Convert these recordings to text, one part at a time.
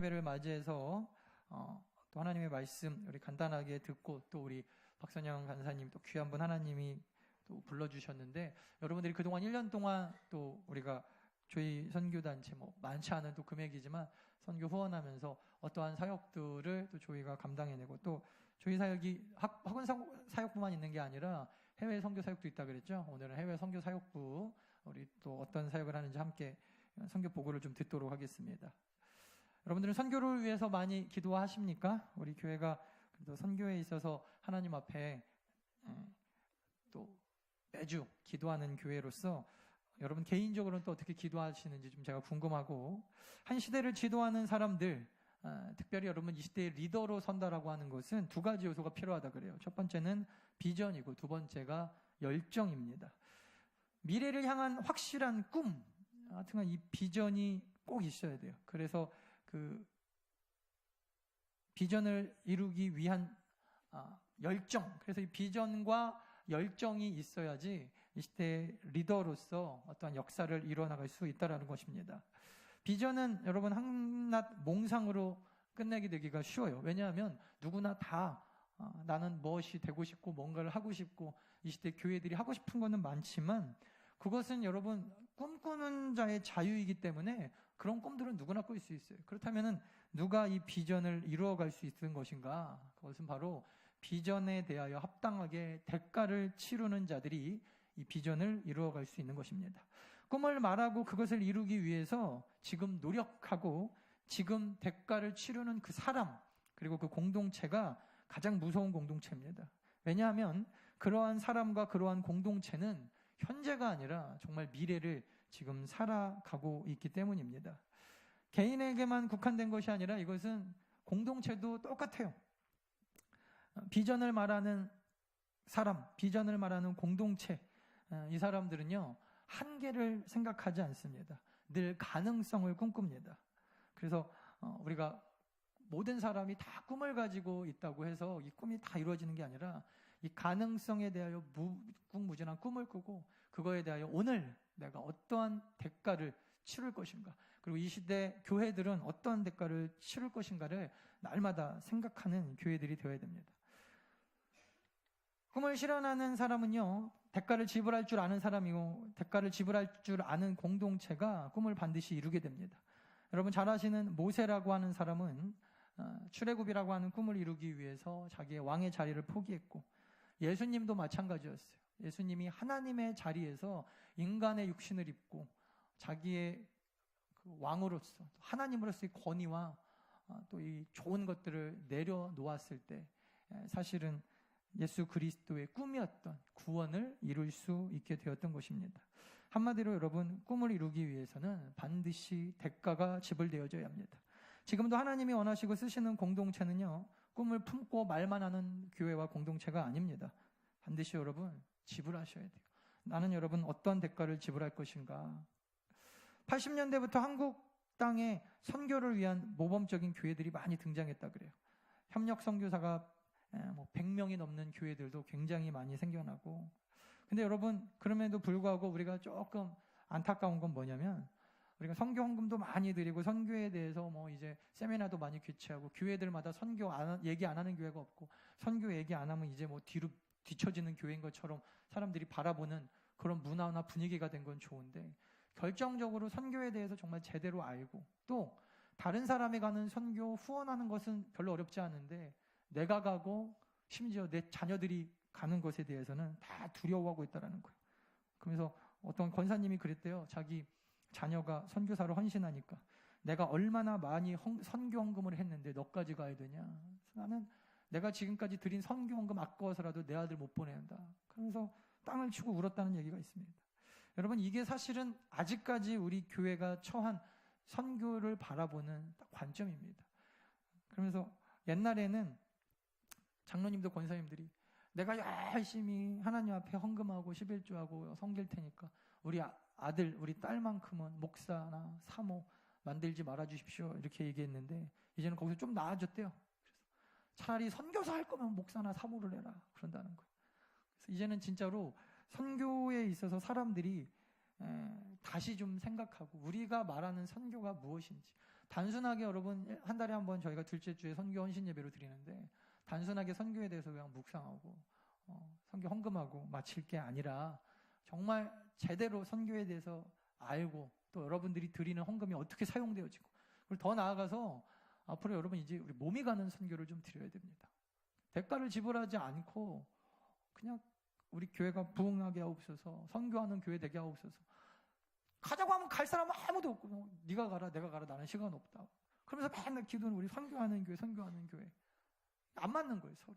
예배를 맞이해서 또 하나님의 말씀 우리 간단하게 듣고 또 우리 박선영 간사님 또 귀한 분 하나님이 또 불러주셨는데 여러분들이 그동안 1년 동안 또 우리가 저희 선교단체 많지 않은 또 금액이지만 선교 후원하면서 어떠한 사역들을 또 저희가 감당해내고 또 저희 사역이 학원 사역부만 있는 게 아니라 해외 선교 사역도 있다 그랬죠. 오늘은 해외 선교 사역부 우리 또 어떤 사역을 하는지 함께 선교 보고를 좀 듣도록 하겠습니다. 여러분들은 선교를 위해서 많이 기도하십니까? 우리 교회가 그래도 선교에 있어서 하나님 앞에 또 매주 기도하는 교회로서 여러분 개인적으로는 또 어떻게 기도하시는지 좀 제가 궁금하고, 한 시대를 지도하는 사람들, 특별히 여러분 이 시대의 리더로 선다라고 하는 것은 두 가지 요소가 필요하다 그래요. 첫 번째는 비전이고 두 번째가 열정입니다. 미래를 향한 확실한 꿈, 하여튼 이 비전이 꼭 있어야 돼요. 그래서 그 비전을 이루기 위한 열정, 그래서 이 비전과 열정이 있어야지 이 시대의 리더로서 어떠한 역사를 이뤄나갈 수 있다는 것입니다. 비전은 여러분 한낱 몽상으로 끝내게 되기가 쉬워요. 왜냐하면 누구나 다 나는 무엇이 되고 싶고 뭔가를 하고 싶고 이 시대 교회들이 하고 싶은 거는 많지만 그것은 여러분 꿈꾸는 자의 자유이기 때문에 그런 꿈들은 누구나 꿀 수 있어요. 그렇다면 누가 이 비전을 이루어갈 수 있는 것인가? 그것은 바로 비전에 대하여 합당하게 대가를 치르는 자들이 이 비전을 이루어갈 수 있는 것입니다. 꿈을 말하고 그것을 이루기 위해서 지금 노력하고 지금 대가를 치르는 그 사람, 그리고 그 공동체가 가장 무서운 공동체입니다. 왜냐하면 그러한 사람과 그러한 공동체는 현재가 아니라 정말 미래를 지금 살아가고 있기 때문입니다. 개인에게만 국한된 것이 아니라 이것은 공동체도 똑같아요. 비전을 말하는 사람, 비전을 말하는 공동체, 이 사람들은요 한계를 생각하지 않습니다. 늘 가능성을 꿈꿉니다. 그래서 우리가 모든 사람이 다 꿈을 가지고 있다고 해서 이 꿈이 다 이루어지는 게 아니라 이 가능성에 대하여 무궁무진한 꿈을 꾸고 그거에 대하여 오늘 내가 어떠한 대가를 치를 것인가, 그리고 이 시대 교회들은 어떠한 대가를 치를 것인가를 날마다 생각하는 교회들이 되어야 됩니다. 꿈을 실현하는 사람은요 대가를 지불할 줄 아는 사람이고 대가를 지불할 줄 아는 공동체가 꿈을 반드시 이루게 됩니다. 여러분 잘 아시는 모세라고 하는 사람은 출애굽이라고 하는 꿈을 이루기 위해서 자기의 왕의 자리를 포기했고, 예수님도 마찬가지였어요. 예수님이 하나님의 자리에서 인간의 육신을 입고 자기의 그 왕으로서 하나님으로서의 권위와 또 이 좋은 것들을 내려놓았을 때 사실은 예수 그리스도의 꿈이었던 구원을 이룰 수 있게 되었던 것입니다. 한마디로 여러분 꿈을 이루기 위해서는 반드시 대가가 지불되어져야 합니다. 지금도 하나님이 원하시고 쓰시는 공동체는요 꿈을 품고 말만 하는 교회와 공동체가 아닙니다. 반드시 여러분 지불하셔야 돼요. 나는 여러분 어떤 대가를 지불할 것인가. 80년대부터 한국 땅에 선교를 위한 모범적인 교회들이 많이 등장했다 그래요. 협력 선교사가 100명이 넘는 교회들도 굉장히 많이 생겨나고, 근데 여러분 그럼에도 불구하고 우리가 조금 안타까운 건 뭐냐면 우리가 선교 헌금도 많이 드리고 선교에 대해서 이제 세미나도 많이 개최하고 교회들마다 선교 얘기 안 하는 교회가 없고 선교 얘기 안 하면 이제 뒤로 뒤처지는 교회인 것처럼 사람들이 바라보는 그런 문화나 분위기가 된 건 좋은데, 결정적으로 선교에 대해서 정말 제대로 알고 또 다른 사람이 가는 선교 후원하는 것은 별로 어렵지 않은데 내가 가고 심지어 내 자녀들이 가는 것에 대해서는 다 두려워하고 있다는 거예요. 그래서 어떤 권사님이 그랬대요. 자기 자녀가 선교사로 헌신하니까 내가 얼마나 많이 선교 헌금을 했는데 너까지 가야 되냐. 나는 내가 지금까지 드린 선교 헌금 아까워서라도 내 아들 못 보낸다. 그러면서 땅을 치고 울었다는 얘기가 있습니다. 여러분 이게 사실은 아직까지 우리 교회가 처한 선교를 바라보는 관점입니다. 그러면서 옛날에는 장로님도 권사님들이 내가 열심히 하나님 앞에 헌금하고 11조하고 섬길 테니까 우리 아들, 우리 딸만큼은 목사나 사모 만들지 말아주십시오 이렇게 얘기했는데 이제는 거기서 좀 나아졌대요. 그래서 차라리 선교사 할 거면 목사나 사모를 해라 그런다는 거예요. 그래서 이제는 진짜로 선교에 있어서 사람들이 다시 좀 생각하고 우리가 말하는 선교가 무엇인지, 단순하게 여러분 한 달에 한 번 저희가 둘째 주에 선교 헌신 예배로 드리는데 단순하게 선교에 대해서 그냥 묵상하고 선교 헌금하고 마칠 게 아니라 정말 제대로 선교에 대해서 알고 또 여러분들이 드리는 헌금이 어떻게 사용되어지고 그리고 더 나아가서 앞으로 여러분 이제 우리 몸이 가는 선교를 좀 드려야 됩니다. 대가를 지불하지 않고 그냥 우리 교회가 부흥하게 하옵소서, 선교하는 교회 되게 하옵소서. 가자고 하면 갈 사람은 아무도 없고 네가 가라 내가 가라 나는 시간 없다. 그러면서 맨날 기도는 우리 선교하는 교회 안 맞는 거예요 서로.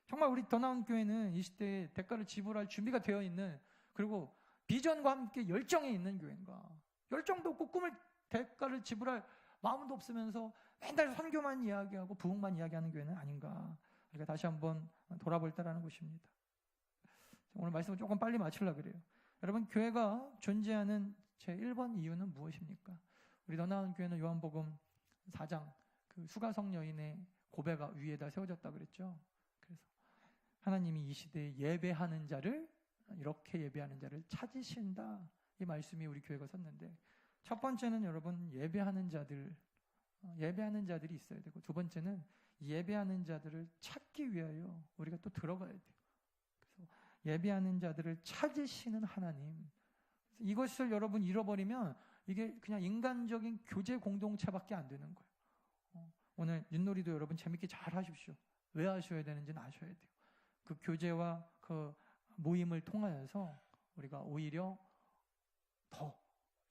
정말 우리 더 나은 교회는 이 시대에 대가를 지불할 준비가 되어 있는 그리고 비전과 함께 열정이 있는 교회인가. 열정도 없고 꿈을 대가를 지불할 마음도 없으면서 맨날 선교만 이야기하고 부흥만 이야기하는 교회는 아닌가. 우리가 다시 한번 돌아볼 때라는 것입니다. 오늘 말씀을 조금 빨리 마치려고 그래요. 여러분 교회가 존재하는 제 1번 이유는 무엇입니까? 우리 더 나은 교회는 요한복음 4장 그 수가성 여인의 고배가 위에다 세워졌다 그랬죠. 그래서 하나님이 이 시대에 예배하는 자를 이렇게 예배하는 자를 찾으신다. 이 말씀이 우리 교회가 섰는데 첫 번째는 여러분 예배하는 자들이 있어야 되고 두 번째는 예배하는 자들을 찾기 위하여 우리가 또 들어가야 돼요. 그래서 예배하는 자들을 찾으시는 하나님. 이것을 여러분 잃어버리면 이게 그냥 인간적인 교제 공동체밖에 안 되는 거예요. 오늘 윷놀이도 여러분 재밌게 잘 하십시오. 왜 하셔야 되는지는 아셔야 돼요. 그 교제와 그 모임을 통하여서 우리가 오히려 더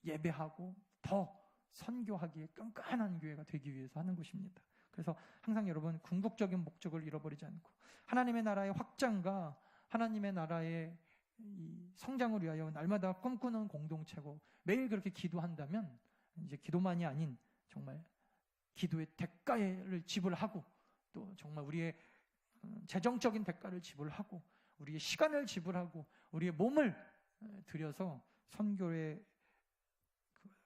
예배하고 더 선교하기에 끈끈한 교회가 되기 위해서 하는 것입니다. 그래서 항상 여러분 궁극적인 목적을 잃어버리지 않고 하나님의 나라의 확장과 하나님의 나라의 이 성장을 위하여 날마다 꿈꾸는 공동체고 매일 그렇게 기도한다면 이제 기도만이 아닌 정말 기도의 대가를 지불하고 또 정말 우리의 재정적인 대가를 지불하고 우리의 시간을 지불하고 우리의 몸을 들여서 선교의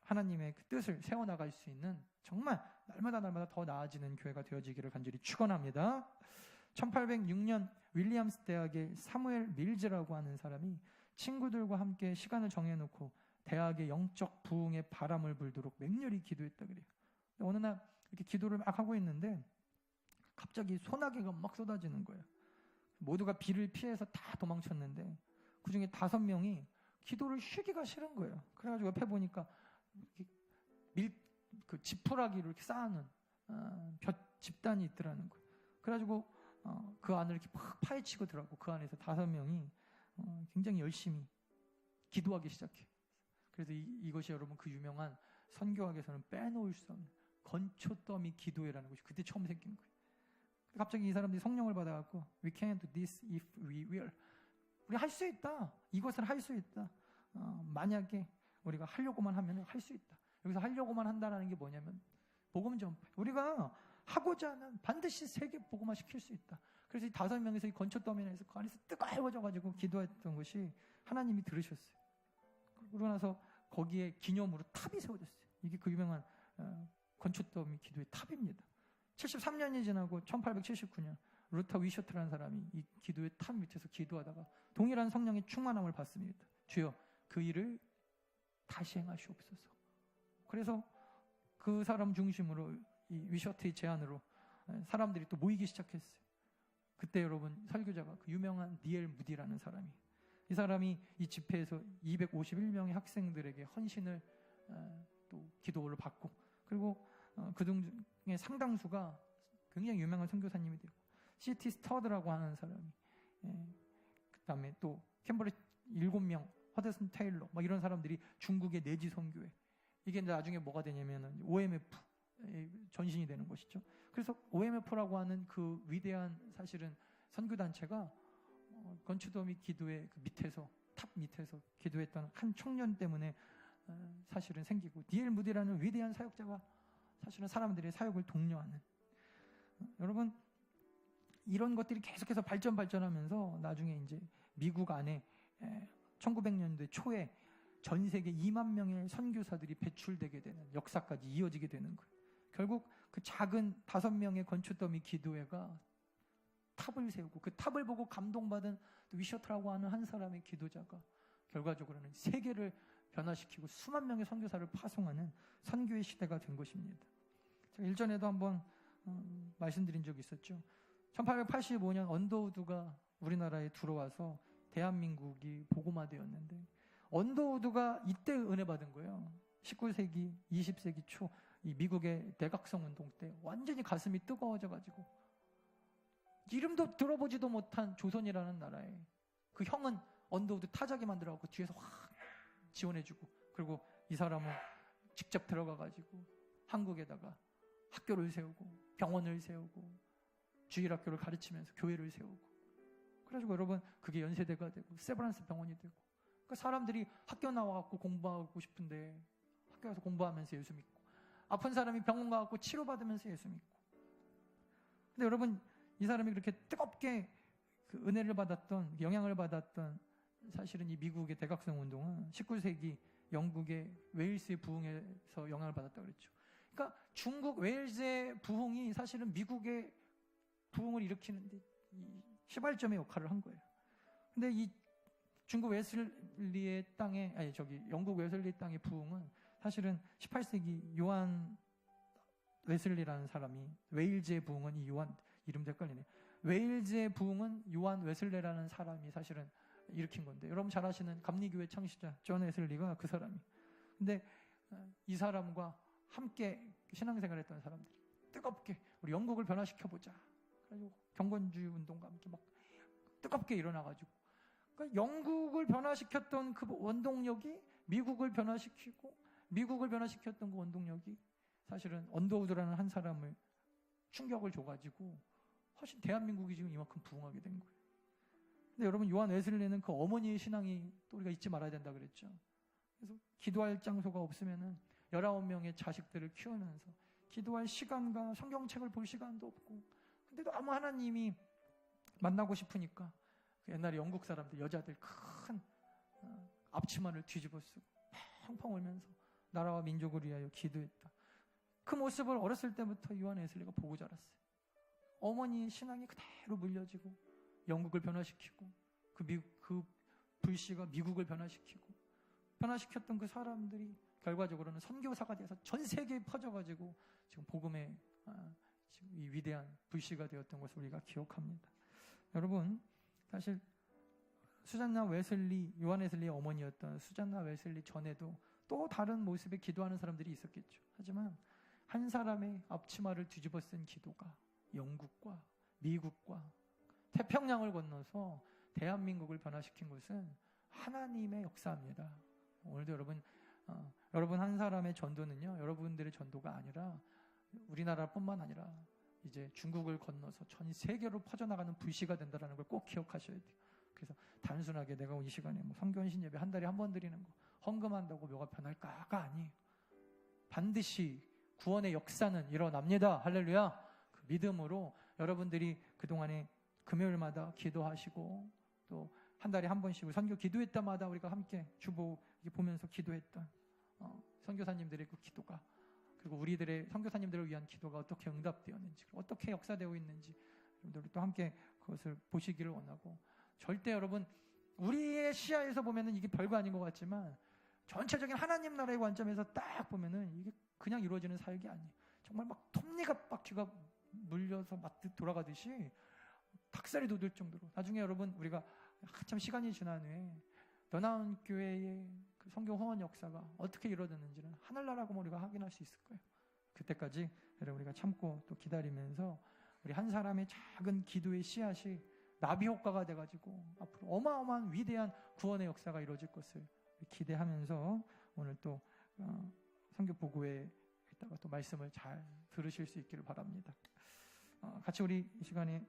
하나님의 그 뜻을 세워나갈 수 있는 정말 날마다 더 나아지는 교회가 되어지기를 간절히 축원합니다. 1806년 윌리엄스 대학의 사무엘 밀즈라고 하는 사람이 친구들과 함께 시간을 정해놓고 대학의 영적 부흥의 바람을 불도록 맹렬히 기도했다 그래요. 어느 날 이렇게 기도를 막 하고 있는데 갑자기 소나기가 막 쏟아지는 거예요. 모두가 비를 피해서 다 도망쳤는데 그 중에 5명이 기도를 쉬기가 싫은 거예요. 그래가지고 옆에 보니까 그 지푸라기를 이렇게 쌓아놓은 집단이 있더라는 거예요. 그래가지고 그 안을 이렇게 막 파헤치고 들어가고 그 안에서 5명이 굉장히 열심히 기도하기 시작해요. 그래서 이것이 여러분 그 유명한 선교학에서는 빼놓을 수 없는 건초더미 기도회라는 것이 그때 처음 생긴 거예요. 갑자기 이 사람들이 성령을 받아갖고 We can do this if we will. 우리 할 수 있다. 이것을 할 수 있다. 만약에 우리가 하려고만 하면 할 수 있다. 여기서 하려고만 한다는 게 뭐냐면 복음 전파. 우리가 하고자 하면 반드시 세계 복음화 시킬 수 있다. 그래서 이 5명에서 이 건초더미에서 그 안에서 뜨거워져가지고 기도했던 것이 하나님이 들으셨어요. 그러고 나서 거기에 기념으로 탑이 세워졌어요. 이게 그 유명한 건초더미 기도의 탑입니다. 73년이 지나고 1879년 루터 위셔트라는 사람이 이 기도의 탑 밑에서 기도하다가 동일한 성령의 충만함을 받습니다. 주여 그 일을 다시 행하시옵소서. 그래서 그 사람 중심으로 이 위셔트의 제안으로 사람들이 또 모이기 시작했어요. 그때 여러분 설교자가 그 유명한 니엘 무디라는 사람이 이 사람이 이 집회에서 251명의 학생들에게 헌신을 또 기도를 받고 그리고 그 중에 상당수가 굉장히 유명한 선교사님이 되고 C.T. 스터드라고 하는 사람이 그 다음에 또 캠버리 7명 허데슨 테일러 막 이런 사람들이 중국의 내지 선교회 이게 나중에 뭐가 되냐면은 OMF 전신이 되는 것이죠. 그래서 OMF라고 하는 그 위대한 사실은 선교단체가 건초더미 기도의 그 밑에서 탑 밑에서 기도했던 한 청년 때문에 사실은 생기고 니엘 무디라는 위대한 사역자가 사실은 사람들의 사역을 독려하는 여러분 이런 것들이 계속해서 발전하면서 나중에 이제 미국 안에 1900년대 초에 전 세계 2만 명의 선교사들이 배출되게 되는 역사까지 이어지게 되는 거예요. 결국 그 작은 5명의 건초더미 기도회가 탑을 세우고 그 탑을 보고 감동받은 위셔트라고 하는 한 사람의 기도자가 결과적으로는 세계를 변화시키고 수만 명의 선교사를 파송하는 선교의 시대가 된 것입니다. 제가 일전에도 한번 말씀드린 적이 있었죠. 1885년 언더우드가 우리나라에 들어와서 대한민국이 복음화되었는데 언더우드가 이때 은혜 받은 거예요. 19세기, 20세기 초 이 미국의 대각성 운동 때 완전히 가슴이 뜨거워져가지고 이름도 들어보지도 못한 조선이라는 나라에 그 형은 언더우드 타자기 만들어갖고 뒤에서 확 지원해주고, 그리고 이 사람은 직접 들어가가지고 한국에다가 학교를 세우고 병원을 세우고 주일학교를 가르치면서 교회를 세우고, 그래가지고 여러분 그게 연세대가 되고 세브란스 병원이 되고, 그러니까 사람들이 학교 나와갖고 공부하고 싶은데 학교 가서 공부하면서 예수 믿고, 아픈 사람이 병원 가갖고 치료받으면서 예수 믿고. 근데 여러분 이 사람이 그렇게 뜨겁게 그 은혜를 받았던, 영향을 받았던, 사실은 이 미국의 대각성 운동은 19세기 영국의 웨일스의 부흥에서 영향을 받았다고 그랬죠. 그러니까 중국 웨일즈의 부흥이 사실은 미국의 부흥을 일으키는데 시발점의 역할을 한 거예요. 근데 이 중국 웨슬리의 땅에, 영국 웨슬리 땅의 부흥은 사실은 18세기 요한 웨슬리라는 사람이, 웨일즈의 부흥은 이 요한, 이름도 헷갈리네. 웨일즈의 부흥은 요한 웨슬레라는 사람이 사실은 일으킨 건데, 여러분 잘 아시는 감리교회 창시자 존 웨슬리가 그 사람이. 근데 이 사람과 함께 신앙생활을 했던 사람들이 뜨겁게 우리 영국을 변화시켜보자, 그래가지고 경건주의 운동과 함께 막 뜨겁게 일어나가지고, 그러니까 영국을 변화시켰던 그 원동력이 미국을 변화시키고, 미국을 변화시켰던 그 원동력이 사실은 언더우드라는 한 사람을 충격을 줘가지고 훨씬 대한민국이 지금 이만큼 부흥하게 된 거예요. 근데 여러분 요한 웨슬리는 그 어머니의 신앙이 또 우리가 잊지 말아야 된다 그랬죠. 그래서 기도할 장소가 없으면은 19명의 자식들을 키우면서 기도할 시간과 성경책을 볼 시간도 없고, 근데도 아무 하나님이 만나고 싶으니까 그 옛날에 영국 사람들, 여자들 큰 앞치마를 뒤집어 쓰고 펑펑 울면서 나라와 민족을 위하여 기도했다. 그 모습을 어렸을 때부터 요한 웨슬리가 보고 자랐어요. 어머니의 신앙이 그대로 물려지고 영국을 변화시키고 그 불씨가 미국을 변화시켰던 그 사람들이 결과적으로는 선교사가 돼서 전 세계에 퍼져가지고 지금 복음의 지금 이 위대한 불씨가 되었던 것을 우리가 기억합니다. 여러분, 사실 수잔나 웨슬리, 요한 웨슬리의 어머니였던 수잔나 웨슬리 전에도 또 다른 모습의 기도하는 사람들이 있었겠죠. 하지만 한 사람의 앞치마를 뒤집어 쓴 기도가 영국과 미국과 태평양을 건너서 대한민국을 변화시킨 것은 하나님의 역사입니다. 오늘도 여러분 한 사람의 전도는요, 여러분들의 전도가 아니라 우리나라뿐만 아니라 이제 중국을 건너서 전 세계로 퍼져나가는 불씨가 된다는 걸 꼭 기억하셔야 돼요. 그래서 단순하게 내가 이 시간에 성견신 예배 한 달에 한 번 드리는 거, 헌금한다고 뭐가 변할까가 아니에요. 반드시 구원의 역사는 일어납니다. 할렐루야. 그 믿음으로 여러분들이 그동안에 금요일마다 기도하시고 또 한 달에 한 번씩 선교 기도회 때마다 우리가 함께 주보 보면서 기도했던 선교사님들의 그 기도가, 그리고 우리들의 선교사님들을 위한 기도가 어떻게 응답되었는지, 어떻게 역사되고 있는지 여러분들 또 함께 그것을 보시기를 원하고, 절대 여러분 우리의 시야에서 보면은 이게 별거 아닌 것 같지만 전체적인 하나님 나라의 관점에서 딱 보면은 이게 그냥 이루어지는 사역이 아니에요. 정말 막 톱니바퀴가 물려서 마트 돌아가듯이 닭살이 돋을 정도로, 나중에 여러분 우리가 한참 시간이 지난 후에 너나운 교회의 그 선교 후원 역사가 어떻게 이루어졌는지는 하늘나라고 우리가 확인할 수 있을 거예요. 그때까지 여러분 우리가 참고 또 기다리면서 우리 한 사람의 작은 기도의 씨앗이 나비 효과가 돼가지고 앞으로 어마어마한 위대한 구원의 역사가 이루어질 것을 기대하면서 오늘 또 선교 보고회에 있다가 또 말씀을 잘 들으실 수 있기를 바랍니다. 같이 우리 이 시간에